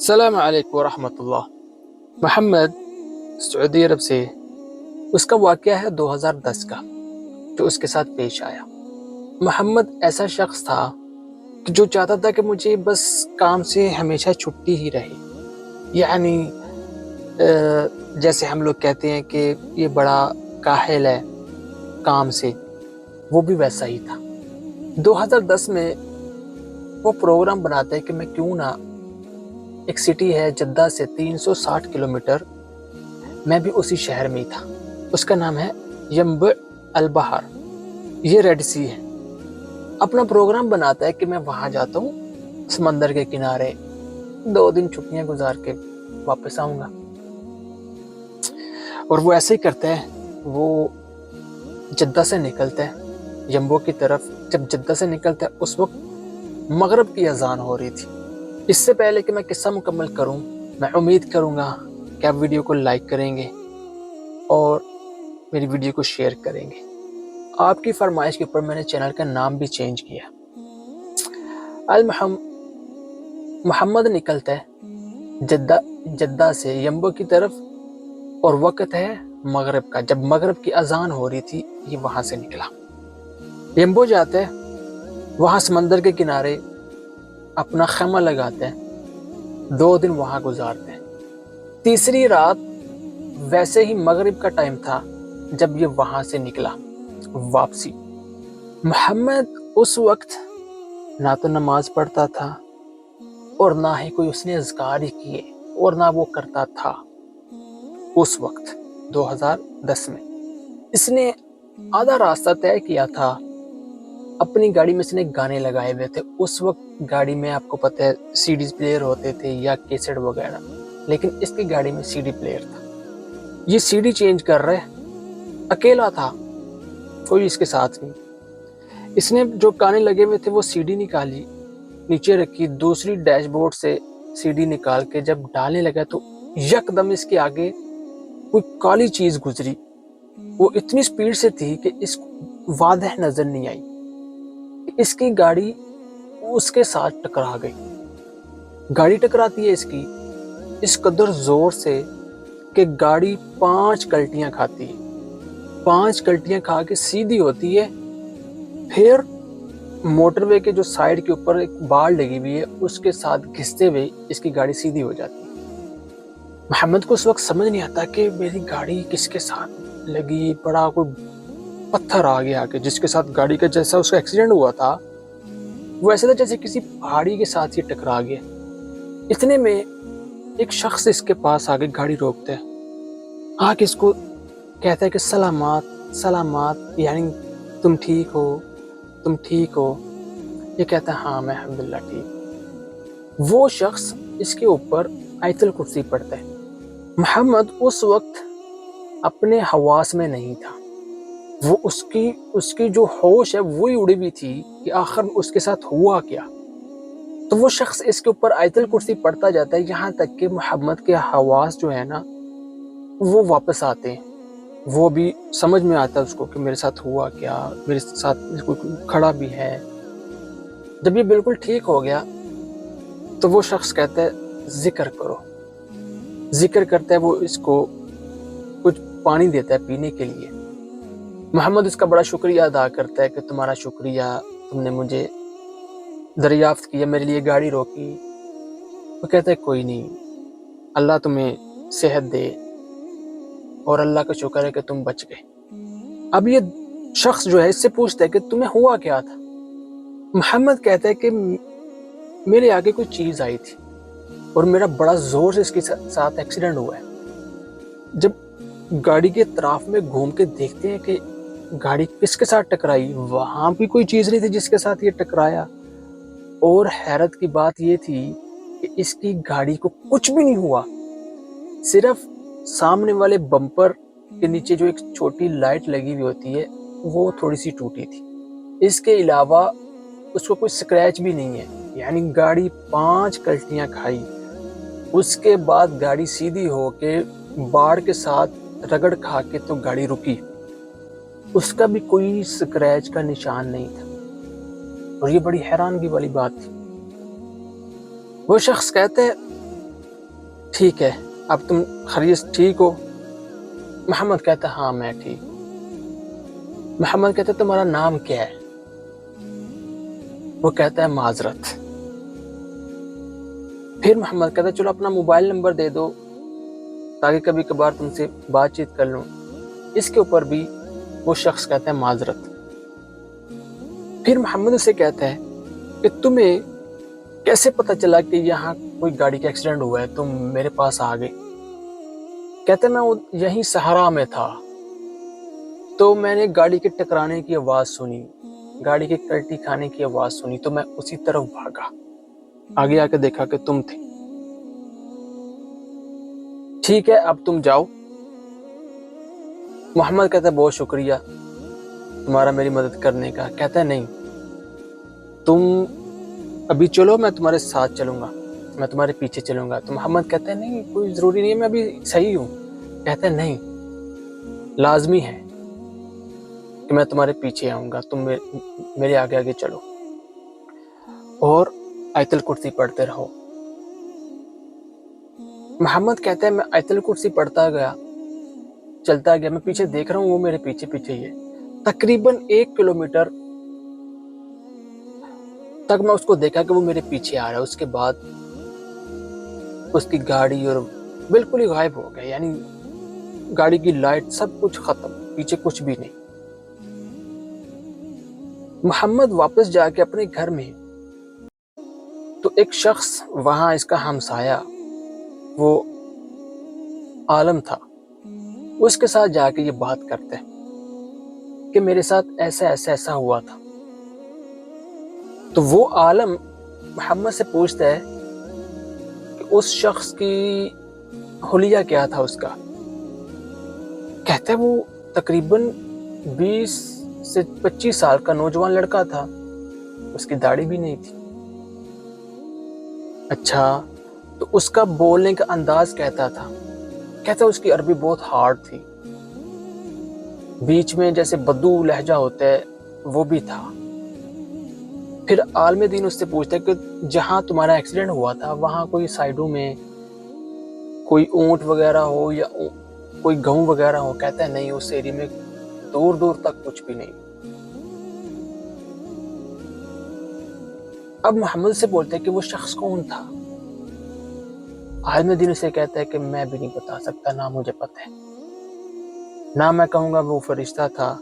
السلام علیکم ورحمۃ اللہ۔ محمد سعودی عرب سے اس کا واقعہ ہے 2010 کا جو اس کے ساتھ پیش آیا۔ محمد ایسا شخص تھا کہ جو چاہتا تھا کہ مجھے بس کام سے ہمیشہ چھٹی ہی رہے، یعنی جیسے ہم لوگ کہتے ہیں کہ یہ بڑا کاہل ہے کام سے، وہ بھی ویسا ہی تھا۔ 2010 میں وہ پروگرام بناتا ہے کہ میں کیوں نہ، ایک سٹی ہے جدہ سے 360 کلومیٹر، میں بھی اسی شہر میں ہی تھا، اس کا نام ہے ینبع البحر، یہ ریڈ سی ہے۔ اپنا پروگرام بناتا ہے کہ میں وہاں جاتا ہوں سمندر کے کنارے، 2 دن چھٹیاں گزار کے واپس آؤں گا، اور وہ ایسے ہی کرتا ہے۔ وہ جدہ سے نکلتا ہے ینبع کی طرف۔ جب جدہ سے نکلتا ہے اس وقت مغرب کی اذان ہو رہی تھی۔ اس سے پہلے کہ میں قصہ مکمل کروں، میں امید کروں گا کہ آپ ویڈیو کو لائک کریں گے اور میری ویڈیو کو شیئر کریں گے۔ آپ کی فرمائش کے اوپر میں نے چینل کا نام بھی چینج کیا۔ محمد نکلتا ہے جدہ سے ینبع کی طرف، اور وقت ہے مغرب کا۔ جب مغرب کی اذان ہو رہی تھی یہ وہاں سے نکلا، ینبع جاتا ہے، وہاں سمندر کے کنارے اپنا خیمہ لگاتے ہیں، 2 دن وہاں گزارتے ہیں۔ تیسری رات ویسے ہی مغرب کا ٹائم تھا جب یہ وہاں سے نکلا واپسی۔ محمد اس وقت نہ تو نماز پڑھتا تھا اور نہ ہی کوئی اس نے اذکار ہی کیے، اور نہ وہ کرتا تھا اس وقت 2010 میں۔ اس نے آدھا راستہ طے کیا تھا، اپنی گاڑی میں اس نے گانے لگائے ہوئے تھے۔ اس وقت گاڑی میں آپ کو پتہ ہے سی ڈی پلیئر ہوتے تھے یا کیسٹ وغیرہ، لیکن اس کی گاڑی میں سی ڈی پلیئر تھا۔ یہ سی ڈی چینج کر رہے، اکیلا تھا، کوئی اس کے ساتھ نہیں۔ اس نے جو گانے لگے ہوئے تھے وہ سی ڈی نکالی، نیچے رکھی، دوسری ڈیش بورڈ سے سی ڈی نکال کے جب ڈالنے لگا تو یکدم اس کے آگے کوئی کالی چیز گزری۔ وہ اتنی سپیڈ سے تھی کہ اس کو واضح نظر نہیں آئی۔ اس کی گاڑی اس کے ساتھ ٹکرا گئی۔ گاڑی ٹکراتی ہے اس کی اس قدر زور سے کہ گاڑی 5 کلٹیاں کھاتی ہے، 5 کلٹیاں کھا کے سیدھی ہوتی ہے۔ پھر موٹر وے کے جو سائیڈ کے اوپر ایک بار لگی ہوئی ہے اس کے ساتھ گھستے ہوئے اس کی گاڑی سیدھی ہو جاتی ہے۔ محمد کو اس وقت سمجھ نہیں آتا کہ میری گاڑی کس کے ساتھ لگی، بڑا کوئی پتھر آ گیا کہ جس کے ساتھ گاڑی کا جیسا اس کا ایکسیڈنٹ ہوا تھا وہ ایسا تھا جیسے کسی پہاڑی کے ساتھ یہ ٹکرا گیا۔ اتنے میں ایک شخص اس کے پاس آگے گاڑی روکتا ہے، آ کے اس کو کہتا ہے کہ سلامات سلامات، یعنی تم ٹھیک ہو، تم ٹھیک ہو؟ یہ کہتا ہے ہاں میں الحمدللہ ٹھیک۔ وہ شخص اس کے اوپر آیت الکرسی پڑھتا ہے۔ محمد اس وقت اپنے حواس میں نہیں تھا، وہ اس کی جو ہوش ہے وہی اڑی ہوئی تھی کہ آخر اس کے ساتھ ہوا کیا۔ تو وہ شخص اس کے اوپر آیت الکرسی پڑھتا جاتا ہے یہاں تک کہ محمد کے حواس جو ہے نا وہ واپس آتے ہیں، وہ بھی سمجھ میں آتا ہے اس کو کہ میرے ساتھ ہوا کیا، میرے ساتھ کوئی کھڑا بھی ہے۔ جب یہ بالکل ٹھیک ہو گیا تو وہ شخص کہتا ہے ذکر کرو، ذکر کرتا ہے، وہ اس کو کچھ پانی دیتا ہے پینے کے لیے۔ محمد اس کا بڑا شکریہ ادا کرتا ہے کہ تمہارا شکریہ، تم نے مجھے دریافت کیا، میرے لیے گاڑی روکی۔ وہ کہتا ہے کوئی نہیں، اللہ تمہیں صحت دے، اور اللہ کا شکر ہے کہ تم بچ گئے۔ اب یہ شخص جو ہے اس سے پوچھتا ہے کہ تمہیں ہوا کیا تھا؟ محمد کہتا ہے کہ میرے آگے کوئی چیز آئی تھی اور میرا بڑا زور سے اس کے ساتھ ایکسیڈنٹ ہوا ہے۔ جب گاڑی کے اطراف میں گھوم کے دیکھتے ہیں کہ گاڑی کس کے ساتھ ٹکرائی، وہاں بھی کوئی چیز نہیں تھی جس کے ساتھ یہ ٹکرایا، اور حیرت کی بات یہ تھی کہ اس کی گاڑی کو کچھ بھی نہیں ہوا، صرف سامنے والے بمپر کے نیچے جو ایک چھوٹی لائٹ لگی ہوئی ہوتی ہے وہ تھوڑی سی ٹوٹی تھی، اس کے علاوہ اس کو کوئی سکریچ بھی نہیں ہے۔ یعنی گاڑی 5 کلٹیاں کھائی، اس کے بعد گاڑی سیدھی ہو کے باڑ کے ساتھ رگڑ کھا کے تو گاڑی رکی، اس کا بھی کوئی سکریچ کا نشان نہیں تھا، اور یہ بڑی حیرانگی والی بات تھی۔ وہ شخص کہتا ہے ٹھیک ہے، اب تم خیریت ٹھیک ہو؟ محمد کہتا ہاں میں ٹھیک۔ محمد کہتا تمہارا نام کیا ہے؟ وہ کہتا ہے معذرت۔ پھر محمد کہتا ہے چلو اپنا موبائل نمبر دے دو تاکہ کبھی کبھار تم سے بات چیت کر لوں۔ اس کے اوپر بھی وہ شخص کہتا ہے معذرت۔ پھر محمد اسے کہتا ہے کہ تمہیں کیسے پتہ چلا کہ یہاں کوئی گاڑی کا ایکسیڈنٹ ہوا ہے، تم میرے پاس آ گئے؟ کہتے میں یہیں صحرا میں تھا تو میں نے گاڑی کے ٹکرانے کی آواز سنی، گاڑی کے کلٹی کھانے کی آواز سنی تو میں اسی طرف بھاگا، آگے آ کے دیکھا کہ تم تھے۔ ٹھیک ہے اب تم جاؤ۔ محمد کہتا ہے بہت شکریہ تمہارا میری مدد کرنے کا۔ کہتا ہے نہیں، تم ابھی چلو، میں تمہارے ساتھ چلوں گا، میں تمہارے پیچھے چلوں گا۔ تو محمد کہتا ہے نہیں کوئی ضروری نہیں ہے، میں ابھی صحیح ہوں۔ کہتا ہے نہیں، لازمی ہے کہ میں تمہارے پیچھے آؤں گا، تم میرے آگے آگے چلو اور آیت الکرسی پڑھتے رہو۔ محمد کہتا ہے میں آیت الکرسی پڑھتا گیا، چلتا گیا، میں پیچھے دیکھ رہا ہوں وہ میرے پیچھے پیچھے ہی ہے۔ تقریباً 1 کلومیٹر تک میں اس کو دیکھا کہ وہ میرے پیچھے آ رہا ہے۔ اس کے بعد اس کی گاڑی اور بالکل ہی غائب ہو گیا، یعنی گاڑی کی لائٹ سب کچھ ختم، پیچھے کچھ بھی نہیں۔ محمد واپس جا کے اپنے گھر میں تو ایک شخص وہاں، اس کا ہمسایہ وہ عالم تھا، اس کے ساتھ جا کے یہ بات کرتے ہیں کہ میرے ساتھ ایسا ایسا ایسا ہوا تھا۔ تو وہ عالم محمد سے پوچھتا ہے کہ اس شخص کی حلیہ کیا تھا اس کا؟ کہتا ہے وہ تقریباً 20 سے 25 سال کا نوجوان لڑکا تھا، اس کی داڑھی بھی نہیں تھی۔ اچھا، تو اس کا بولنے کا انداز کہتا تھا؟ کہتا ہے اس کی عربی بہت ہارڈ تھی، بیچ میں جیسے بدو لہجہ ہوتا ہے وہ بھی تھا۔ پھر عالم دین اس سے پوچھتا ہے کہ جہاں تمہارا ایکسیڈنٹ ہوا تھا وہاں کوئی سائڈوں میں کوئی اونٹ وغیرہ ہو یا کوئی گاؤں وغیرہ ہو؟ کہتا ہے نہیں، اس ایریا میں دور دور تک کچھ بھی نہیں۔ اب محمد سے بولتے ہیں کہ وہ شخص کون تھا؟ عالم دین اسے کہتا ہے کہ میں بھی نہیں بتا سکتا، نہ مجھے پتہ ہے، نہ میں کہوں گا وہ فرشتہ تھا،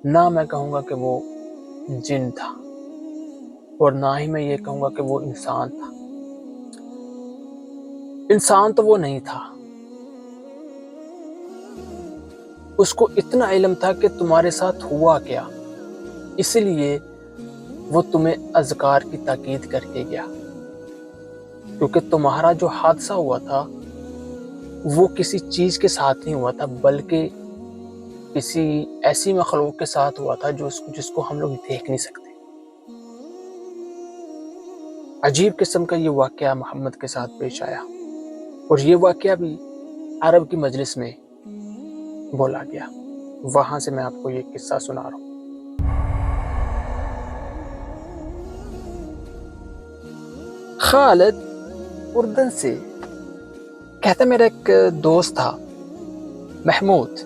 نہ میں کہوں گا کہ وہ جن تھا، اور نہ ہی میں یہ کہوں گا کہ وہ انسان تھا۔ انسان تو وہ نہیں تھا، اس کو اتنا علم تھا کہ تمہارے ساتھ ہوا کیا، اس لیے وہ تمہیں اذکار کی تاکید کر کے گیا، کیونکہ تمہارا جو حادثہ ہوا تھا وہ کسی چیز کے ساتھ نہیں ہوا تھا، بلکہ کسی ایسی مخلوق کے ساتھ ہوا تھا جس کو ہم لوگ دیکھ نہیں سکتے۔ عجیب قسم کا یہ واقعہ محمد کے ساتھ پیش آیا، اور یہ واقعہ بھی عرب کی مجلس میں بولا گیا۔ وہاں سے میں آپ کو یہ قصہ سنا رہا ہوں۔ خالد اردن سے کہتا میرا ایک دوست تھا محمود،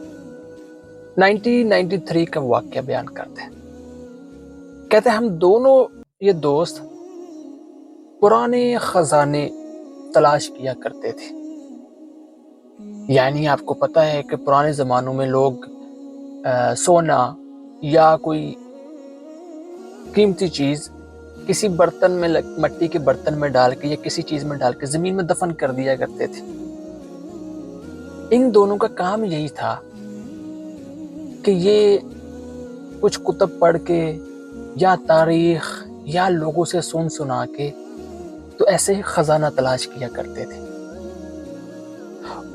1993 کا واقعہ بیان کرتے ہیں۔ کہتے ہم دونوں یہ دوست پرانے خزانے تلاش کیا کرتے تھے۔ یعنی آپ کو پتہ ہے کہ پرانے زمانوں میں لوگ سونا یا کوئی قیمتی چیز کسی برتن میں مٹی کے برتن میں ڈال کے یا کسی چیز میں ڈال کے زمین میں دفن کر دیا کرتے تھے۔ ان دونوں کا کام یہی تھا کہ یہ کچھ کتب پڑھ کے یا تاریخ یا لوگوں سے سنا کے تو ایسے ہی خزانہ تلاش کیا کرتے تھے۔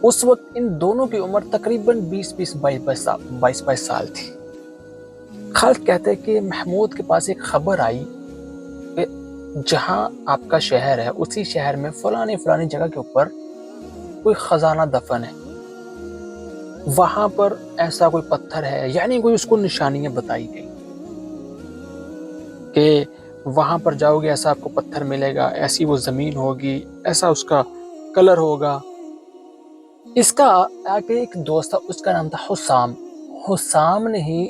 اس وقت ان دونوں کی عمر تقریباً 22 سال تھی۔ خالد کہتے ہیں کہ محمود کے پاس ایک خبر آئی کہ جہاں آپ کا شہر ہے اسی شہر میں فلانی جگہ کے اوپر کوئی خزانہ دفن ہے، وہاں پر ایسا کوئی پتھر ہے، یعنی کوئی اس کو نشانیاں بتائی گئی کہ وہاں پر جاؤ گے ایسا آپ کو پتھر ملے گا، ایسی وہ زمین ہوگی، ایسا اس کا کلر ہوگا. اس کا ایک دوست تھا, اس کا نام تھا حسام. حسام نے ہی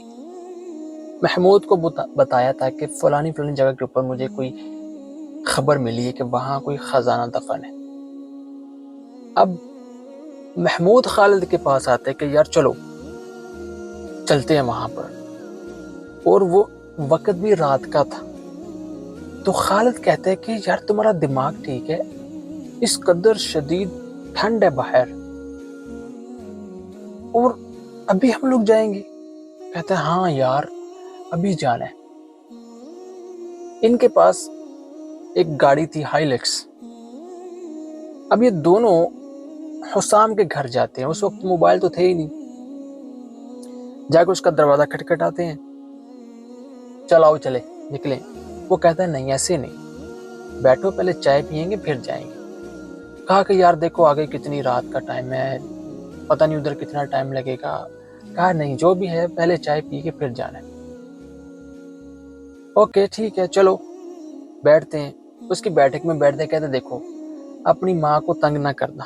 محمود کو بتایا تھا کہ فلانی جگہ کے اوپر مجھے کوئی خبر ملی ہے کہ وہاں کوئی خزانہ دفن ہے. اب محمود خالد کے پاس آتے کہ یار چلو چلتے ہیں وہاں پر, اور وہ وقت بھی رات کا تھا. تو خالد کہتے ہیں کہ یار تمہارا دماغ ٹھیک ہے, اس قدر شدید ٹھنڈ ہے باہر, اور ابھی ہم لوگ جائیں گے؟ کہتے ہیں ہاں یار ابھی جانا ہے. ان کے پاس ایک گاڑی تھی ہائیلیکس. اب یہ دونوں حسام کے گھر جاتے ہیں. اس وقت موبائل تو تھے ہی نہیں. جا کے اس کا دروازہ کھٹکھٹاتے ہیں, چلاؤ چلے نکلیں. وہ کہتا ہے نہیں ایسے نہیں, بیٹھو پہلے چائے پیئیں گے پھر جائیں گے. کہا کہ یار دیکھو آگے کتنی رات کا ٹائم ہے, پتہ نہیں ادھر کتنا ٹائم لگے گا. کہا نہیں جو بھی ہے پہلے چائے پی کے پھر جانا ہے. اوکے ٹھیک ہے چلو بیٹھتے ہیں. اس کی بیٹھک میں بیٹھتے کہتے دیکھو اپنی ماں کو تنگ نہ کرنا,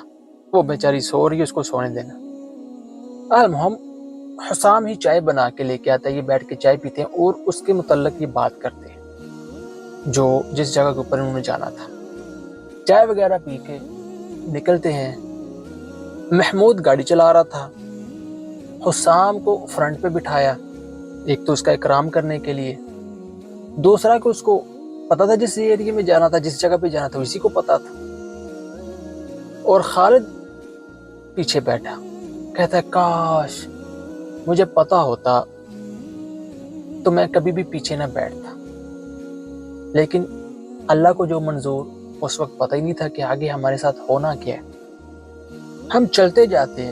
وہ بیچاری سو رہی ہے, اس کو سونے دینا. المہم حسام ہی چائے بنا کے لے کے آتا ہے. یہ بیٹھ کے چائے پیتے ہیں اور اس کے متعلق یہ بات کرتے ہیں جو جس جگہ کے اوپر انہوں نے جانا تھا. چائے وغیرہ پی کے نکلتے ہیں. محمود گاڑی چلا رہا تھا. حسام کو فرنٹ پہ بٹھایا, ایک تو اس کا اکرام کرنے کے لیے, دوسرا کہ اس کو پتا تھا جس ایریے میں جانا تھا, جس جگہ پہ جانا تھا اسی کو پتا تھا. اور خالد پیچھے بیٹھا, کہتا ہے کاش مجھے پتا ہوتا تو میں کبھی بھی پیچھے نہ بیٹھتا. لیکن اللہ کو جو منظور, اس وقت پتہ ہی نہیں تھا کہ آگے ہمارے ساتھ ہونا کیا ہے. ہم چلتے جاتے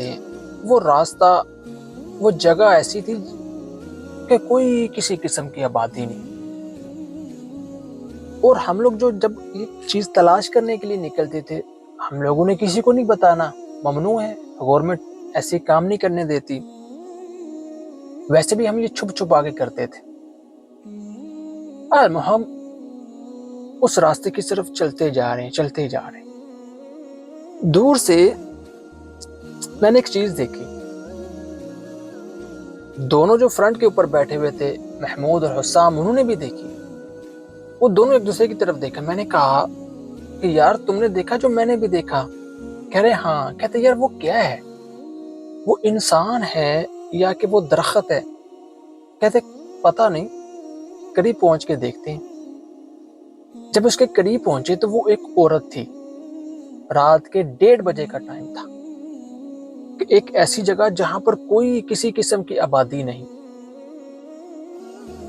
ہیں. وہ راستہ, وہ جگہ ایسی تھی کہ کوئی کسی قسم کی آبادی نہیں. اور ہم لوگ جب یہ چیز تلاش کرنے کے لیے نکلتے تھے, ہم لوگوں نے کسی کو نہیں بتانا, ممنوع ہے, گورنمنٹ ایسے کام نہیں کرنے دیتی. ویسے بھی ہم یہ چھپ چھپ آگے کرتے تھے. ہم اس راستے کی طرف چلتے جا رہے ہیں. دور سے میں نے ایک چیز دیکھی. دونوں جو فرنٹ کے اوپر بیٹھے ہوئے تھے محمود اور حسام, انہوں نے بھی دیکھی. وہ دونوں ایک دوسرے کی طرف دیکھا. میں نے کہا کہ یار تم نے دیکھا جو میں نے بھی دیکھا؟ کہہ رہے ہاں. کہتے یار وہ کیا ہے, وہ انسان ہے یا کہ وہ درخت ہے؟ کہتے پتہ نہیں, قریب پہنچ کے دیکھتے ہیں. جب اس کے قریب پہنچے تو وہ ایک عورت تھی. رات کے 1:30 بجے کا ٹائم تھا, کہ ایک ایسی جگہ جہاں پر کوئی کسی قسم کی آبادی نہیں,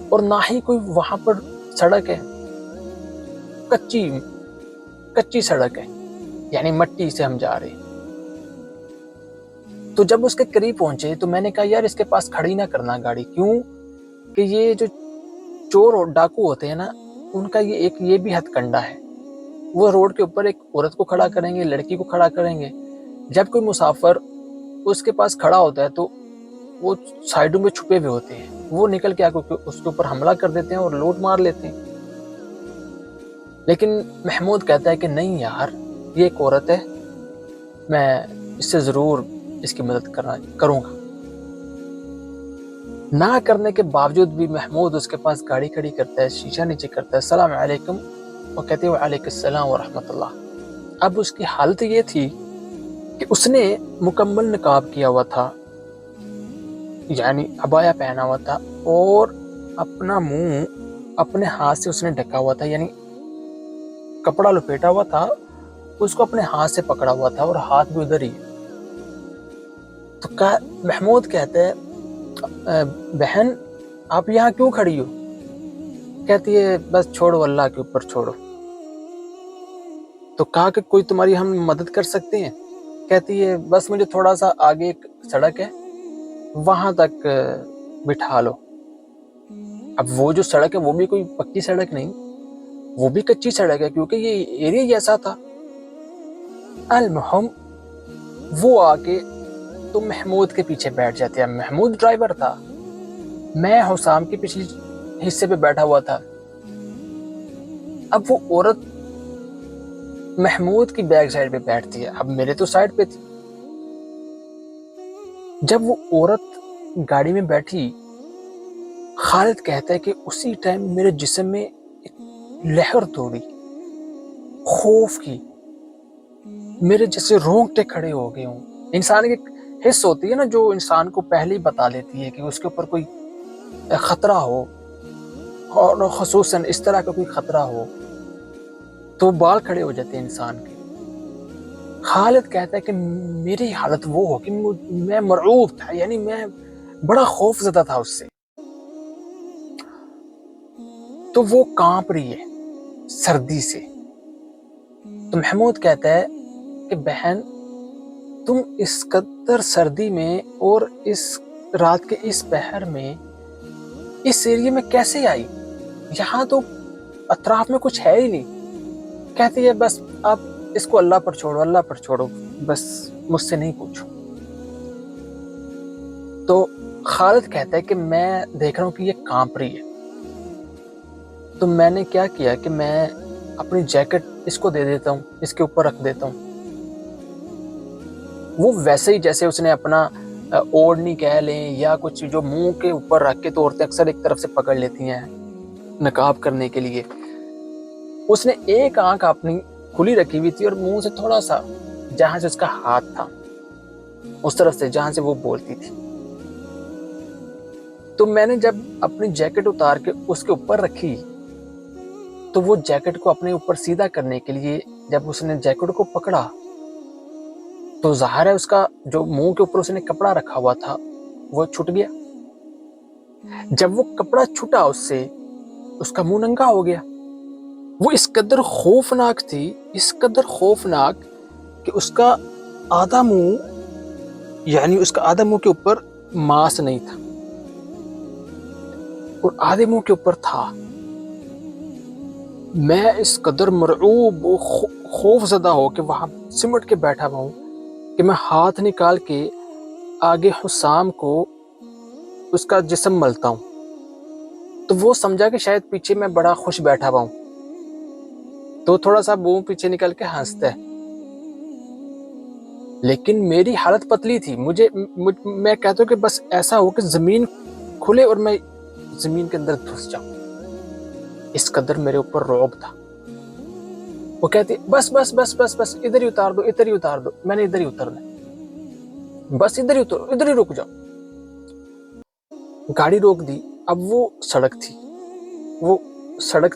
اور نہ ہی کوئی وہاں پر سڑک ہے. کچی سڑک ہے, یعنی مٹی سے ہم جا رہے ہیں. تو جب اس کے قریب پہنچے تو میں نے کہا یار اس کے پاس کھڑی نہ کرنا گاڑی. کیوں کہ یہ جو چور اور ڈاکو ہوتے ہیں نا, ان کا یہ بھی ہتھ کنڈا ہے. وہ روڈ کے اوپر ایک عورت کو کھڑا کریں گے, لڑکی کو کھڑا کریں گے. جب کوئی مسافر اس کے پاس کھڑا ہوتا ہے تو وہ سائڈوں میں چھپے ہوئے ہوتے ہیں, وہ نکل کے اس کے اوپر حملہ کر دیتے ہیں اور لوٹ مار لیتے ہیں. لیکن محمود کہتا ہے کہ نہیں یار یہ ایک عورت ہے, میں اس سے ضرور اس کی مدد کروں گا. نہ کرنے کے باوجود بھی محمود اس کے پاس گاڑی کھڑی کرتا ہے, شیشہ نیچے کرتا ہے, السلام علیکم, اور کہتے ہیں وعلیکم السلام ورحمۃ اللہ. اب اس کی حالت یہ تھی کہ اس نے مکمل نقاب کیا ہوا تھا, یعنی عبایا پہنا ہوا تھا, اور اپنا منہ اپنے ہاتھ سے اس نے ڈھکا ہوا تھا, یعنی کپڑا لپیٹا ہوا تھا, اس کو اپنے ہاتھ سے پکڑا ہوا تھا اور ہاتھ بھی ادھر ہی. تو محمود کہتے ہیں بہن آپ یہاں کیوں کھڑی ہو؟ کہتی ہے بس چھوڑو, اللہ کے اوپر چھوڑو. تو کہا کہ کوئی تمہاری ہم مدد کر سکتے ہیں؟ کہتی ہے بس مجھے تھوڑا سا آگے ایک سڑک ہے وہاں تک بٹھا لو. اب وہ جو سڑک ہے وہ بھی کوئی پکی سڑک نہیں, وہ بھی کچی سڑک ہے, کیونکہ یہ ایریا جیسا تھا. المہم وہ آ کے تو محمود کے پیچھے بیٹھ جاتے ہیں. محمود ڈرائیور تھا, میں حسام کے پچھلے حصے پہ بیٹھا ہوا تھا. اب وہ عورت محمود کی بیک سائڈ پہ بیٹھتی ہے، اب میرے تو سائڈ پہ تھی۔ جب وہ عورت گاڑی میں بیٹھی، خالد کہتا ہے کہ اسی ٹائم میرے جسم میں ایک لہر دوڑی خوف کی، میرے جیسے رونگٹے کھڑے ہو گئے ہوں۔ انسان کی حص ہوتی ہے نا جو انسان کو پہلے ہی بتا دیتی ہے کہ اس کے اوپر کوئی خطرہ ہو، اور خصوصاً اس طرح کا کوئی خطرہ ہو تو بال کھڑے ہو جاتے ہیں انسان کے۔ خالد کہتا ہے کہ میری حالت وہ ہو کہ میں مرعوب تھا، یعنی میں بڑا خوف زدہ تھا اس سے۔ تو وہ کانپ رہی ہے سردی سے۔ تو محمود کہتا ہے کہ بہن تم اس قدر سردی میں اور اس رات کے اس پہر میں اس ایریے میں کیسے آئی؟ یہاں تو اطراف میں کچھ ہے ہی نہیں۔ کہتی ہے بس آپ اس کو اللہ پر چھوڑو، اللہ پر چھوڑو، بس مجھ سے نہیں پوچھو۔ تو خالد کہتا ہے کہ میں دیکھ رہا ہوں کہ یہ کانپ رہی ہے، تو میں نے کیا کیا کہ میں اپنی جیکٹ اس کو دے دیتا ہوں، اس کے اوپر رکھ دیتا ہوں۔ وہ ویسے ہی جیسے اس نے اپنا اوڑھنی کہہ لیں یا کچھ جو منہ کے اوپر رکھ کے، تو عورتیں اکثر ایک طرف سے پکڑ لیتی ہیں نقاب کرنے کے لیے، اس نے ایک آنکھ اپنی کھلی رکھی ہوئی تھی اور منہ سے تھوڑا سا جہاں سے اس کا ہاتھ تھا اس طرف سے جہاں سے وہ بولتی تھی۔ تو میں نے جب اپنی جیکٹ اتار کے اس کے اوپر رکھی، تو وہ جیکٹ کو اپنے اوپر سیدھا کرنے کے لیے جب اس نے جیکٹ کو پکڑا تو ظاہر ہے اس کا جو منہ کے اوپر اس نے کپڑا رکھا ہوا تھا وہ چھٹ گیا۔ جب وہ کپڑا چھٹا اس سے، اس کا منہ ننگا ہو گیا۔ وہ اس قدر خوفناک تھی، اس قدر خوفناک کہ اس کا آدھا منہ، یعنی اس کا آدھا منہ کے اوپر ماس نہیں تھا اور آدھے منہ کے اوپر تھا۔ میں اس قدر مرعوب خوف زدہ ہو کہ وہاں سمٹ کے بیٹھا ہوا ہوں کہ میں ہاتھ نکال کے آگے حسام کو اس کا جسم ملتا ہوں، تو وہ سمجھا کہ شاید پیچھے میں بڑا خوش بیٹھا ہوا ہوں، تو تھوڑا سا منہ پیچھے نکل کے ہنستا ہے۔ لیکن میری حالت پتلی تھی، میں کہتا ہوں کہ بس ایسا ہو کہ زمین کھلے اور میں زمین کے اندر دھس جاؤں، اس قدر میرے اوپر رعب تھا۔ وہ کہتی بس بس بس بس بس ادھر ہی اتار دو، ادھر ہی اتار دو، میں نے ادھر ہی اترنا ہے، بس ادھر ہی اترو، ادھر ہی رک جاؤ۔ گاڑی روک دی۔ اب وہ سڑک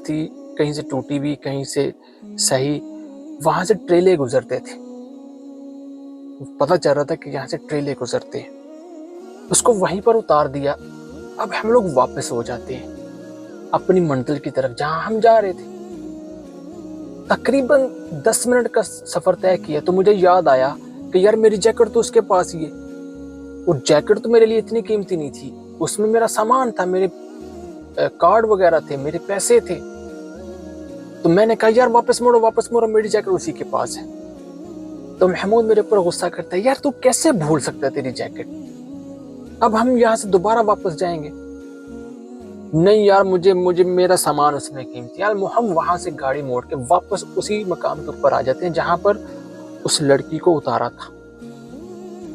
تھی کہیں سے ٹوٹی ہوئی، کہیں سے صحیح، وہاں سے ٹریلے گزرتے تھے، پتہ چل رہا تھا کہ یہاں سے ٹریلے گزرتے ہیں۔ اس کو وہیں پر اتار دیا۔ اب ہم لوگ واپس ہو جاتے ہیں اپنی منزل کی طرف جہاں ہم جا رہے تھے۔ تقریباً 10 منٹ کا سفر طے کیا تو مجھے یاد آیا کہ یار میری جیکٹ تو اس کے پاس ہی ہے، اور جیکٹ تو میرے لیے اتنی قیمتی نہیں تھی، اس میں میرا سامان تھا، میرے کارڈ وغیرہ تھے، میرے پیسے تھے۔ تو میں نے کہا یار واپس موڑو، میری جیکٹ اسی کے پاس ہے۔ تو محمود میرے اوپر غصہ کرتا ہے، یار تو کیسے بھول سکتا ہے تیری جیکٹ؟ اب ہم یہاں سے دوبارہ واپس جائیں گے۔ نہیں یار مجھے میرا سامان اس میں قیمتی۔ یار ہم وہاں سے گاڑی موڑ کے واپس اسی مقام کے اوپر آ جاتے ہیں جہاں پر اس لڑکی کو اتارا تھا۔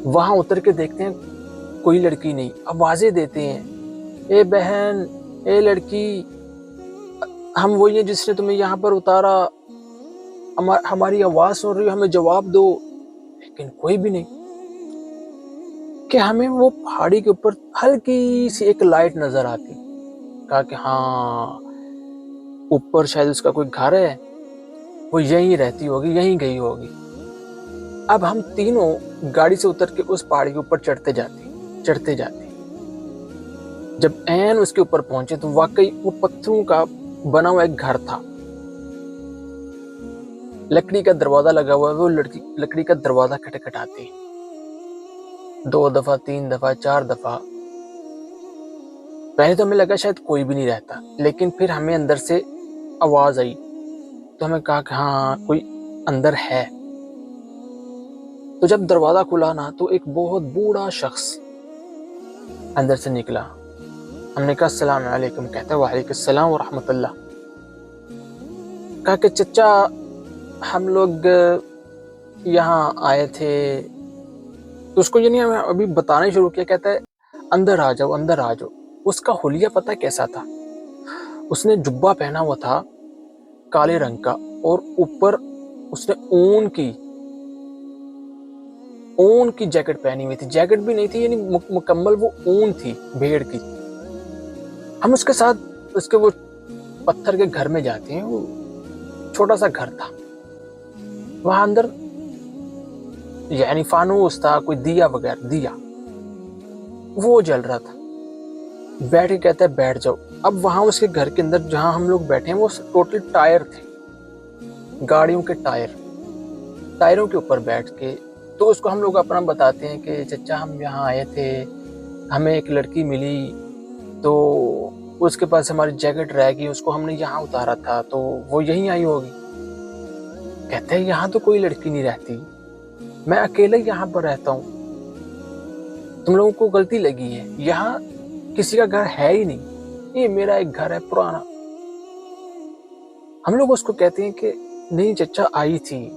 وہاں اتر کے دیکھتے ہیں کوئی لڑکی نہیں، آوازیں دیتے ہیں، اے بہن، اے لڑکی، ہم وہی ہیں جس نے تمہیں یہاں پر اتارا، ہماری آواز سن رہی ہو، ہمیں جواب دو۔ لیکن کوئی بھی نہیں۔ کہ ہمیں وہ پہاڑی کے اوپر ہلکی سی ایک لائٹ نظر آتی، کہا کہ ہاں اوپر شاید اس کا کوئی گھر ہے، وہ یہیں رہتی ہوگی، یہیں گئی ہوگی۔ اب ہم تینوں گاڑی سے اتر کے اس پہاڑی کے اوپر چڑھتے جاتے۔ جب عین اس کے اوپر پہنچے تو واقعی وہ پتھروں کا بنا ہوا ایک گھر تھا، لکڑی کا دروازہ لگا ہوا ہے۔ وہ لکڑی کا دروازہ کھٹکھٹاتی 2 دفعہ 3 دفعہ 4 دفعہ۔ پہلے تو ہمیں لگا شاید کوئی بھی نہیں رہتا، لیکن پھر ہمیں اندر سے آواز آئی تو ہمیں کہا کہ ہاں کوئی اندر ہے۔ تو جب دروازہ کھلا نا تو ایک بہت بوڑھا شخص اندر سے نکلا۔ ہم نے کہا السلام علیکم، کہتا ہے وعلیکم السلام ورحمۃ اللہ۔ کہا کہ چچا ہم لوگ یہاں آئے تھے تو اس کو یعنی ہمیں ابھی بتانا شروع کیا، کہتا ہے اندر آ جاؤ اندر آ جاؤ۔ اس کا حلیہ پتہ کیسا تھا؟ اس نے جبہ پہنا ہوا تھا کالے رنگ کا، اور اوپر اس نے اون کی جیکٹ پہنی ہوئی تھی۔ جیکٹ بھی نہیں تھی، یعنی مکمل وہ اون تھی بھیڑ کی۔ ہم اس کے ساتھ اس کے وہ پتھر کے گھر میں جاتے ہیں، وہ چھوٹا سا گھر تھا، وہاں اندر یعنی فانوس تھا، کوئی دیا وغیرہ، دیا وہ جل رہا تھا۔ بیٹھ کے کہتا ہے بیٹھ جاؤ۔ اب وہاں اس کے گھر کے اندر جہاں ہم لوگ بیٹھے ہیں وہ ٹوٹل ٹائر تھے، گاڑیوں کے ٹائروں کے اوپر بیٹھ کے۔ تو اس کو ہم لوگ اپنا بتاتے ہیں کہ چچا ہم یہاں آئے تھے، ہمیں ایک لڑکی ملی، تو اس کے پاس ہماری جیکٹ رہ گئی، اس کو ہم نے یہاں اتارا تھا، تو وہ یہیں آئی ہوگی۔ کہتے ہیں یہاں تو کوئی لڑکی نہیں رہتی، میں اکیلا یہاں پر رہتا ہوں، تم لوگوں کو غلطی لگی ہے، یہاں کسی کا گھر ہے ہی نہیں، یہ میرا ایک گھر ہے پرانا۔ ہم لوگ اس کو کہتے ہیں کہ نہیں چچا آئی تھی،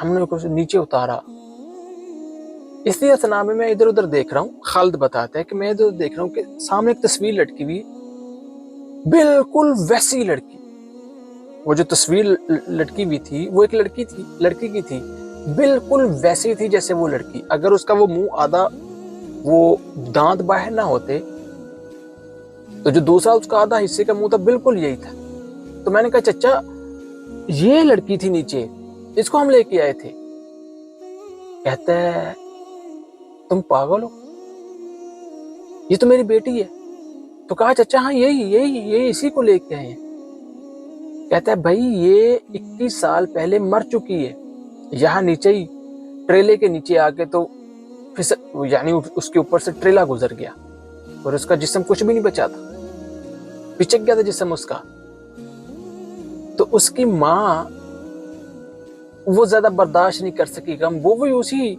ہم نے اسے نیچے اتارا۔ اس لیے اسنا میں ادھر ادھر دیکھ رہا ہوں، خالد بتاتا ہے کہ میں ادھر دیکھ رہا ہوں کہ سامنے ایک تصویر لٹکی ہوئی، بالکل ویسی لڑکی۔ وہ جو تصویر لٹکی ہوئی تھی وہ ایک لڑکی کی تھی، بالکل ویسی تھی جیسے وہ لڑکی۔ اگر اس کا وہ منہ آدھا وہ دانت باہر نہ ہوتے تو جو دوسرا اس کا آدھا حصے کا منہ تھا بالکل یہی تھا۔ تو میں نے کہا چچا یہ لڑکی تھی نیچے، اس کو ہم لے کے آئے تھے۔ کہتا ہے تم پاگل ہو، یہ تو میری بیٹی ہے۔ تو کہا چچا ہاں یہی اسی کو لے کے آئے ہیں۔ کہتا ہے بھائی یہ 21 سال پہلے مر چکی ہے، یہاں نیچے ہی ٹریلے کے نیچے آ کے، تو یعنی اس کے اوپر سے ٹریلا گزر گیا اور اس کا جسم کچھ بھی نہیں بچا تھا، پچک گیا تھا جسم اس کا۔ تو اس کی ماں وہ زیادہ برداشت نہیں کر سکی غم، وہ بھی اسی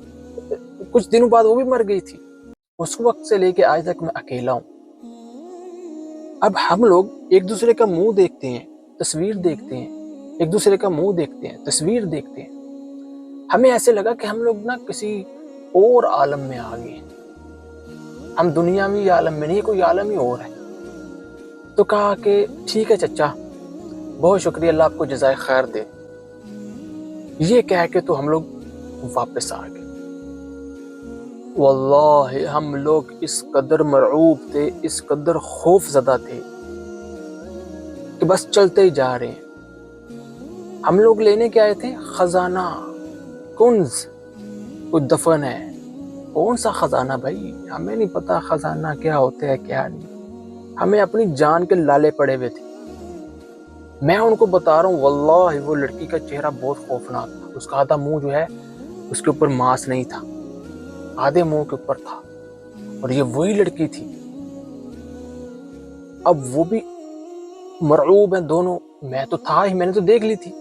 کچھ دنوں بعد وہ بھی مر گئی تھی۔ اس وقت سے لے کے آج تک میں اکیلا ہوں۔ اب ہم لوگ ایک دوسرے کا منہ دیکھتے ہیں، تصویر دیکھتے ہیں، ایک دوسرے کا منہ دیکھتے ہیں، تصویر دیکھتے ہیں، ہمیں ایسے لگا کہ ہم لوگ نا کسی اور عالم میں آ گئے، ہم دنیاوی عالم میں نہیں، کوئی عالم ہی اور ہے۔ تو کہا کہ ٹھیک ہے چچا، بہت شکریہ، اللہ آپ کو جزائے خیر دے۔ یہ کہہ کے تو ہم لوگ واپس آ گئے۔ واللہ ہم لوگ اس قدر مرعوب تھے، اس قدر خوف زدہ تھے کہ بس چلتے ہی جا رہے ہیں۔ ہم لوگ لینے کے آئے تھے خزانہ، کنز، کوئی دفن ہے۔ کون سا خزانہ بھائی، ہمیں نہیں پتا خزانہ کیا ہوتا ہے کیا نہیں، ہمیں اپنی جان کے لالے پڑے ہوئے تھے۔ میں ان کو بتا رہا ہوں واللہ وہ لڑکی کا چہرہ بہت خوفناک تھا، اس کا آدھا منہ جو ہے اس کے اوپر ماس نہیں تھا، آدھے منہ کے اوپر تھا، اور یہ وہی لڑکی تھی۔ اب وہ بھی مرعوب ہیں دونوں، میں تو تھا ہی، میں نے تو دیکھ لی تھی۔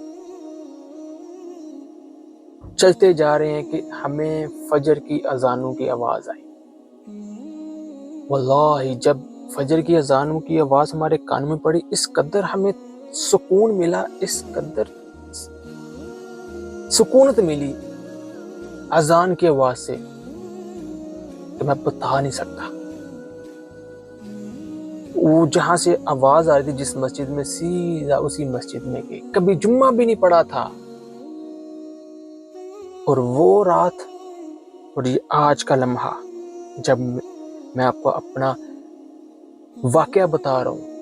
چلتے جا رہے ہیں کہ ہمیں فجر کی اذانوں کی آواز آئی۔ واللہ جب فجر کی اذانوں کی آواز ہمارے کان میں پڑی، اس قدر ہمیں سکون ملا، اس قدر سکونت ملی اذان کی آواز سے کہ میں بتا نہیں سکتا۔ وہ جہاں سے آواز آ رہی تھی جس مسجد میں، سیدھا اسی مسجد میں گئی، کبھی جمعہ بھی نہیں پڑا تھا۔ اور وہ رات اور یہ آج کا لمحہ، جب میں آپ کو اپنا واقعہ بتا رہا ہوں،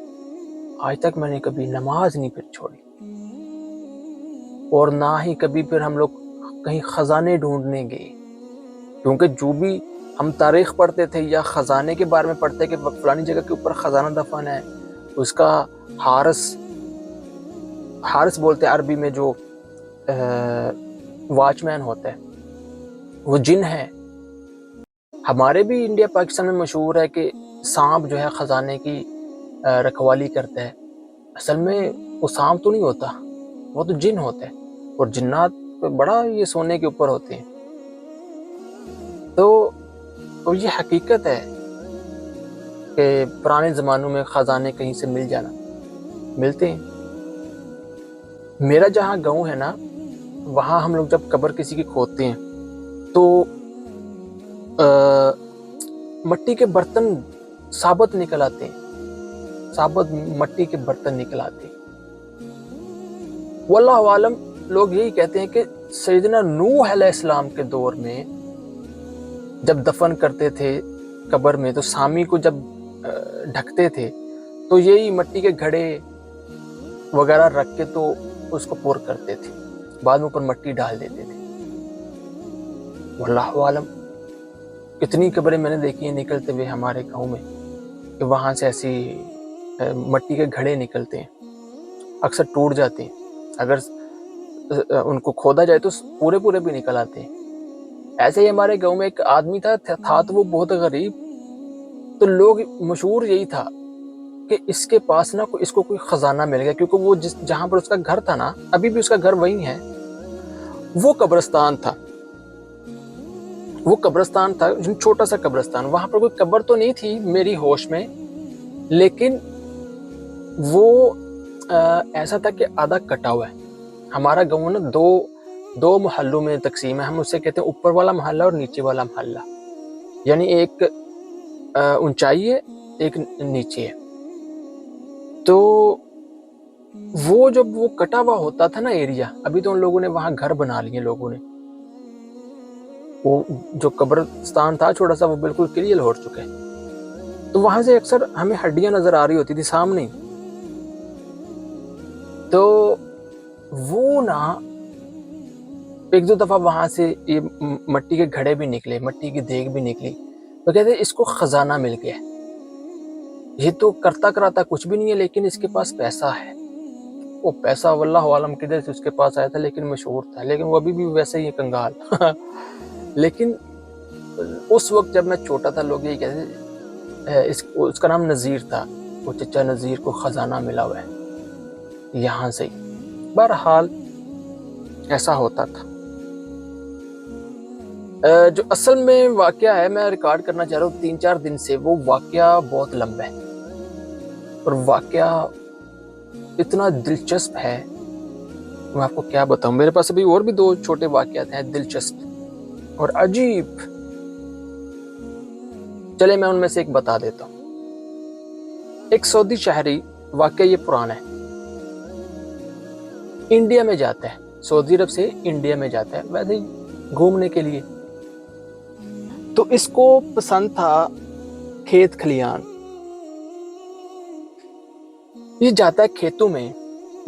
آج تک میں نے کبھی نماز نہیں پھر چھوڑی، اور نہ ہی کبھی پھر ہم لوگ کہیں خزانے ڈھونڈنے گئے، کیونکہ جو بھی ہم تاریخ پڑھتے تھے یا خزانے کے بارے میں پڑھتے کہ فلانی جگہ کے اوپر خزانہ دفن ہے، اس کا حارس بولتے ہیں عربی میں، جو واچ مین ہوتا ہے، وہ جن ہے۔ ہمارے بھی انڈیا پاکستان میں مشہور ہے کہ سانپ جو ہے خزانے کی رکھوالی کرتا ہے، اصل میں وہ سانپ تو نہیں ہوتا، وہ تو جن ہوتا ہے، اور جنات بڑا یہ سونے کے اوپر ہوتے ہیں۔ تو یہ حقیقت ہے کہ پرانے زمانوں میں خزانے کہیں سے ملتے ہیں۔ میرا جہاں گاؤں ہے نا، وہاں ہم لوگ جب قبر کسی کی کھودتے ہیں تو مٹی کے برتن ثابت نکل آتے ہیں، ثابت مٹی کے برتن نکل آتے ہیں۔ واللہ عالم لوگ یہی کہتے ہیں کہ سیدنا نوح علیہ السلام کے دور میں جب دفن کرتے تھے قبر میں تو سامی کو جب ڈھکتے تھے تو یہی مٹی کے گھڑے وغیرہ رکھ کے تو اس کو پور کرتے تھے، بعد میں اوپر مٹی ڈال دیتے تھے۔ واللہ عالم کتنی قبریں میں نے دیکھی ہیں نکلتے ہوئے ہمارے گاؤں میں کہ وہاں سے ایسی مٹی کے گھڑے نکلتے ہیں، اکثر ٹوٹ جاتے ہیں، اگر ان کو کھودا جائے تو پورے پورے بھی نکل آتے ہیں۔ ایسے ہی ہمارے گاؤں میں ایک آدمی تھا تو وہ بہت غریب، تو لوگ مشہور یہی تھا کہ اس کے پاس نا اس کو کوئی خزانہ مل گیا، کیونکہ وہ جہاں پر اس کا گھر تھا نا، ابھی بھی اس کا گھر وہی ہے، وہ قبرستان تھا، وہ قبرستان تھا چھوٹا سا قبرستان، وہاں پر کوئی قبر تو نہیں تھی میری ہوش میں، لیکن وہ ایسا تھا کہ آدھا کٹا ہوا ہے۔ ہمارا گاؤں نا دو محلوں میں تقسیم ہے، ہم اسے کہتے ہیں اوپر والا محلہ اور نیچے والا محلہ، یعنی ایک اونچائی ہے ایک نیچے ہے۔ تو وہ جب وہ کٹا ہوا ہوتا تھا نا ایریا، ابھی تو ان لوگوں نے وہاں گھر بنا لیے لوگوں نے، وہ جو قبرستان تھا چھوٹا سا وہ بالکل کلیئر ہو چکا ہے، تو وہاں سے اکثر ہمیں ہڈیاں نظر آ رہی ہوتی تھی سامنے، تو وہ نا ایک دو دفعہ وہاں سے یہ مٹی کے گھڑے بھی نکلے، مٹی کی دیگ بھی نکلی، تو کہتے ہیں اس کو خزانہ مل گیا، یہ تو کرتا کراتا کچھ بھی نہیں ہے لیکن اس کے پاس پیسہ ہے۔ وہ پیسہ واللہ عالم کدھر سے اس کے پاس آیا تھا، لیکن مشہور تھا، لیکن وہ ابھی بھی ویسے ہی کنگال۔ لیکن اس وقت جب میں چھوٹا تھا لوگ یہی کہتے تھے، اس کا نام نذیر تھا، وہ چچا نذیر کو خزانہ ملا ہوا ہے یہاں سے ہی۔ بہرحال ایسا ہوتا تھا۔ جو اصل میں واقعہ ہے میں ریکارڈ کرنا چاہ رہا ہوں 3-4 دن سے، وہ واقعہ بہت لمبا ہے اور واقعہ اتنا دلچسپ ہے میں آپ کو کیا بتاؤں۔ میرے پاس ابھی اور بھی 2 چھوٹے واقعات ہیں دلچسپ اور عجیب، چلے میں ان میں سے ایک بتا دیتا ہوں۔ ایک سعودی شہری، واقعہ یہ پرانا ہے، انڈیا میں جاتا ہے، سعودی عرب سے انڈیا میں جاتا ہے ویسے ہی گھومنے کے لیے، تو اس کو پسند تھا کھیت کھلیان، یہ جاتا ہے کھیتوں میں،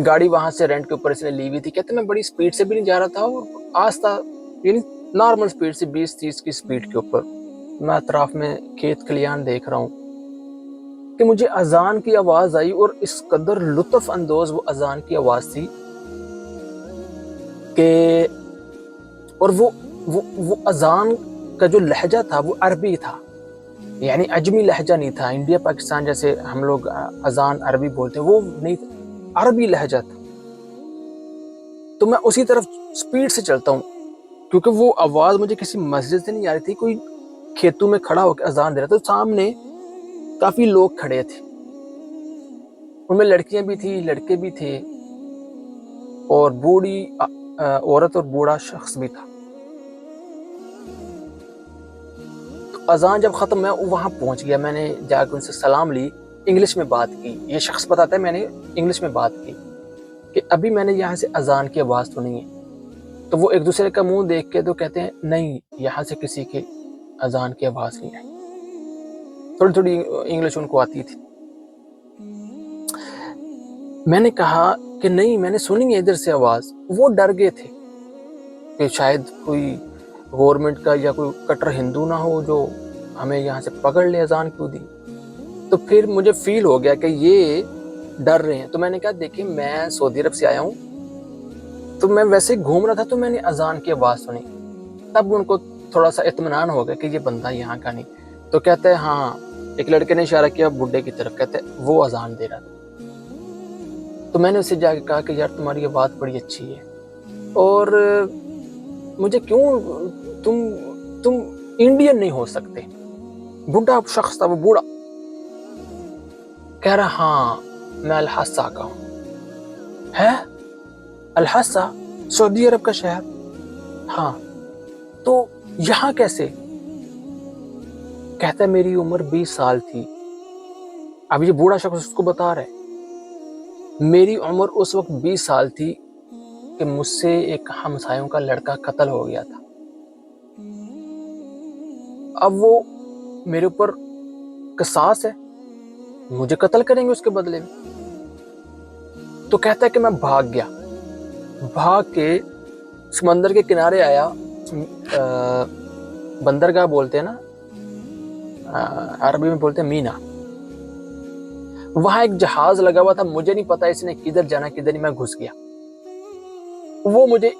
گاڑی وہاں سے رینٹ کے اوپر اس نے لی ہوئی تھی، کہتے میں بڑی سپیڈ سے بھی نہیں جا رہا تھا اور آہستہ یعنی نارمل سپیڈ سے 20-30 کی سپیڈ کے اوپر میں اطراف میں کھیت کھلیان دیکھ رہا ہوں کہ مجھے اذان کی آواز آئی، اور اس قدر لطف اندوز وہ اذان کی آواز تھی کہ اور وہ اذان کا جو لہجہ تھا وہ عربی تھا، یعنی عجمی لہجہ نہیں تھا، انڈیا پاکستان جیسے ہم لوگ اذان عربی بولتے ہیں وہ نہیں تھا، عربی لہجہ تھا۔ تو میں اسی طرف سپیڈ سے چلتا ہوں کیونکہ وہ آواز مجھے کسی مسجد سے نہیں آ رہی تھی، کوئی کھیتوں میں کھڑا ہو کے اذان دے رہا تھا، سامنے کافی لوگ کھڑے تھے، ان میں لڑکیاں بھی تھی لڑکے بھی تھے اور بوڑھی عورت اور بوڑھا شخص بھی تھا۔ اذان جب ختم میں وہاں پہنچ گیا، میں نے جا کے ان سے سلام لی، انگلش میں بات کی، یہ شخص بتاتا ہے میں نے انگلش میں بات کی کہ ابھی میں نے یہاں سے اذان کی آواز سنی ہے، تو وہ ایک دوسرے کا منہ دیکھ کے تو کہتے ہیں نہیں یہاں سے کسی کی اذان کی آواز نہیں آئی، تھوڑی تھوڑی انگلش ان کو آتی تھی۔ میں نے کہا کہ نہیں میں نے سنی ہے ادھر سے آواز، وہ ڈر گئے تھے کہ شاید کوئی گورنمنٹ کا یا کوئی کٹر ہندو نہ ہو جو ہمیں یہاں سے پکڑ لے اذان کیوں دی، تو پھر مجھے فیل ہو گیا کہ یہ ڈر رہے ہیں، تو میں نے کہا دیکھیں میں سعودی عرب سے آیا ہوں، تو میں ویسے ہی گھوم رہا تھا تو میں نے اذان کی آواز سنی، تب ان کو تھوڑا سا اطمینان ہو گیا کہ یہ بندہ یہاں کا نہیں، تو کہتے ہیں ہاں، ایک لڑکے نے اشارہ کیا بڈھے کی طرف، کہتے وہ اذان دے رہا تھا، تو میں نے اسے جا کے کہا کہ یار تمہاری یہ بات بڑی اچھی ہے، اور مجھے کیوں تم انڈین نہیں ہو سکتے؟ بوڑھا شخص تھا، وہ بوڑھا کہہ رہا ہاں میں الحسا کا ہوں۔ ہے الحسا؟ سعودی عرب کا شہر. ہاں. تو یہاں کیسے؟ کہتا ہے میری عمر 20 سال تھی. اب یہ بوڑھا شخص اس کو بتا رہا ہے میری عمر اس وقت 20 سال تھی کہ مجھ سے ایک ہمسایوں کا لڑکا قتل ہو گیا تھا. اب وہ میرے اوپر قصاص ہے, مجھے قتل کریں گے اس کے بدلے میں. تو کہتا ہے کہ میں بھاگ گیا, بھاگ کے سمندر کے کنارے آیا. بندرگاہ بولتے ہیں نا, عربی میں بولتے ہیں مینا. وہاں ایک جہاز لگا ہوا تھا, مجھے نہیں پتا اس نے کدھر جانا کدھر نہیں, میں گھس گیا. وہ مجھے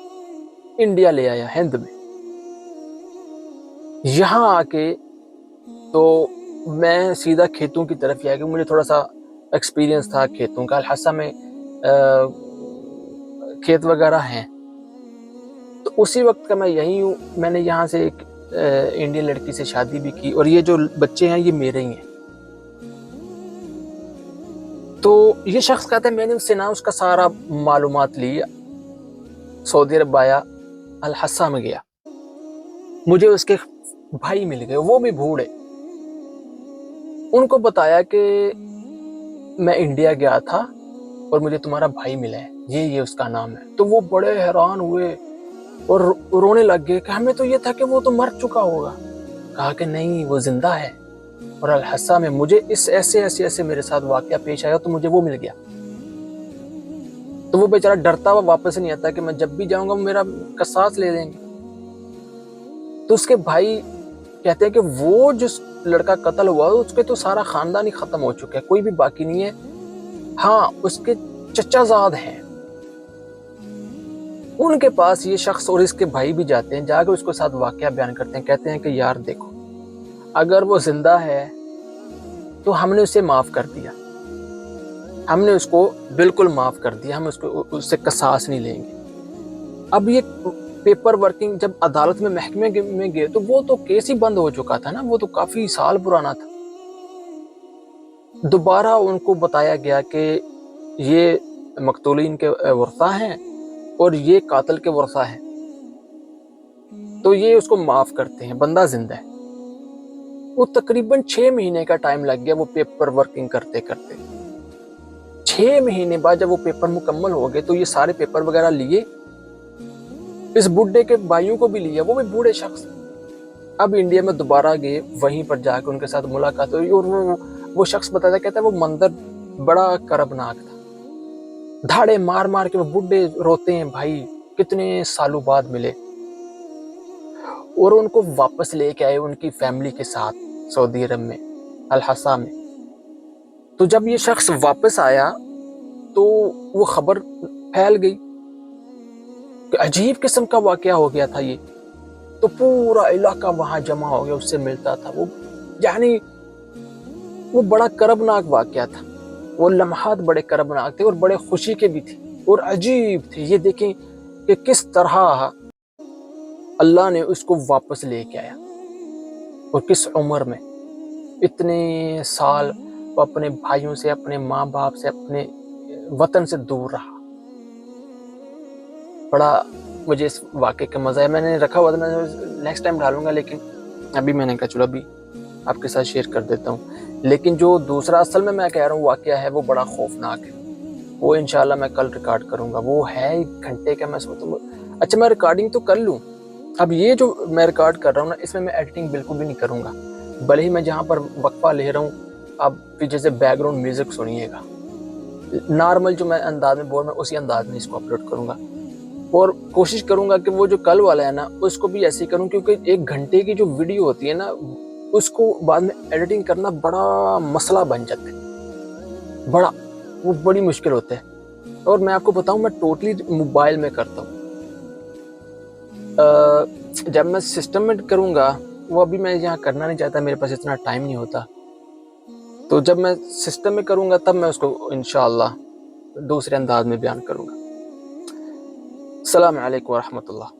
انڈیا لے آیا, ہند میں. یہاں آ کے تو میں سیدھا کھیتوں کی طرف ہی آ گیا. مجھے تھوڑا سا ایکسپیرینس تھا کھیتوں کا, الحصہ میں کھیت وغیرہ ہیں. تو اسی وقت کا میں یہی ہوں. میں نے یہاں سے ایک انڈین لڑکی سے شادی بھی کی, اور یہ جو بچے ہیں یہ میرے ہی ہیں. تو یہ شخص کہتا ہے میں نے اس سے نا اس کا سارا معلومات لی, سعودی عرب آیا, الحصہ میں گیا, مجھے اس کے بھائی مل گئے, وہ بھی بوڑھے. ان کو بتایا کہ میں انڈیا گیا تھا اور مجھے تمہارا بھائی ملا ہے, یہ اس کا نام ہے. تو وہ بڑے حیران ہوئے اور رونے لگ گئے کہ ہمیں تو یہ تھا کہ وہ تو مر چکا ہوگا. کہا کہ نہیں, وہ زندہ ہے, اور الحصہ میں مجھے اس ایسے میرے ساتھ واقعہ پیش آیا تو مجھے وہ مل گیا. تو وہ بیچارہ ڈرتا ہوا واپس نہیں آتا کہ میں جب بھی جاؤں گا میرا قصاص لے لیں گے. تو اس کے بھائی کہتے ہیں کہ وہ جس لڑکا قتل ہوا اس کے تو سارا خاندان ہی ختم ہو چکا ہے, کوئی بھی باقی نہیں ہے. ہاں, اس کے چچا زاد ہیں, ان کے پاس یہ شخص اور اس کے بھائی بھی جاتے ہیں. جا کے اس کے ساتھ واقعہ بیان کرتے ہیں, کہتے ہیں کہ یار دیکھو, اگر وہ زندہ ہے تو ہم نے اسے معاف کر دیا, ہم نے اس کو بالکل معاف کر دیا, ہم اس سے قصاص نہیں لیں گے. اب یہ پیپر ورکنگ جب عدالت میں محکمے میں گئے تو وہ تو کیس ہی بند ہو چکا تھا نا, وہ تو کافی سال پرانا تھا. دوبارہ ان کو بتایا گیا کہ یہ مقتولین کے ورثہ ہیں اور یہ قاتل کے ورثہ ہیں, تو یہ اس کو معاف کرتے ہیں, بندہ زندہ ہے. وہ تقریباً 6 مہینے کا ٹائم لگ گیا وہ پیپر ورکنگ کرتے کرتے. 6 مہینے بعد جب وہ پیپر مکمل ہو گئے تو یہ سارے پیپر وغیرہ لیے, اس بڈھے کے بھائیوں کو بھی لیا, وہ بھی بوڑھے شخص. اب انڈیا میں دوبارہ گئے, وہیں پر جا کے ان کے ساتھ ملاقات ہوئی, اور وہ شخص بتاتا کہتا ہے وہ منظر بڑا کربناک تھا. دھاڑے مار مار کے وہ بڈھے روتے ہیں, بھائی کتنے سالوں بعد ملے. اور ان کو واپس لے کے آئے ان کی فیملی کے ساتھ سعودی عرب میں, الحصہ میں. تو جب یہ شخص واپس آیا تو وہ خبر پھیل گئی کہ عجیب قسم کا واقعہ ہو گیا تھا یہ. تو پورا علاقہ وہاں جمع ہو گیا, اس سے ملتا تھا. وہ یعنی وہ بڑا کربناک واقعہ تھا, وہ لمحات بڑے کربناک تھے اور بڑے خوشی کے بھی تھے اور عجیب تھے. یہ دیکھیں کہ کس طرح اللہ نے اس کو واپس لے کے آیا, اور کس عمر میں, اتنے سال وہ اپنے بھائیوں سے, اپنے ماں باپ سے, اپنے وطن سے دور رہا. بڑا مجھے اس واقعے کا مزہ ہے. میں نے رکھا ہوا تھا, میں نیکسٹ ٹائم ڈالوں گا, لیکن ابھی میں نے کہا چلو ابھی آپ کے ساتھ شیئر کر دیتا ہوں. لیکن جو دوسرا اصل میں کہہ رہا ہوں واقعہ ہے, وہ بڑا خوفناک ہے. وہ انشاءاللہ میں کل ریکارڈ کروں گا. وہ ہے 1 گھنٹے کا. میں سوچتا ہوں اچھا میں ریکارڈنگ تو کر لوں, اب یہ جو میں ریکارڈ کر رہا ہوں نا, اس میں ایڈیٹنگ بالکل بھی نہیں کروں گا. بھلے ہی میں جہاں پر وقفہ لے رہا ہوں آپ پیچھے سے بیک گراؤنڈ میوزک سنیے گا. نارمل جو میں انداز میں بول رہا ہوں اسی انداز میں اس کو اپلوڈ کروں گا, اور کوشش کروں گا کہ وہ جو کل والا ہے نا اس کو بھی ایسے ہی کروں, کیونکہ 1 گھنٹے کی جو ویڈیو ہوتی ہے نا اس کو بعد میں ایڈیٹنگ کرنا بڑا مسئلہ بن جاتا ہے, وہ بڑی مشکل ہوتا ہے. اور میں آپ کو بتاؤں میں ٹوٹلی موبائل میں کرتا ہوں. جب میں سسٹم میں کروں گا, وہ ابھی میں یہاں کرنا نہیں چاہتا, میرے پاس اتنا ٹائم نہیں ہوتا. تو جب میں سسٹم میں کروں گا تب میں اس کو انشاءاللہ دوسرے انداز میں بیان کروں گا. السلام علیکم ورحمۃ اللہ.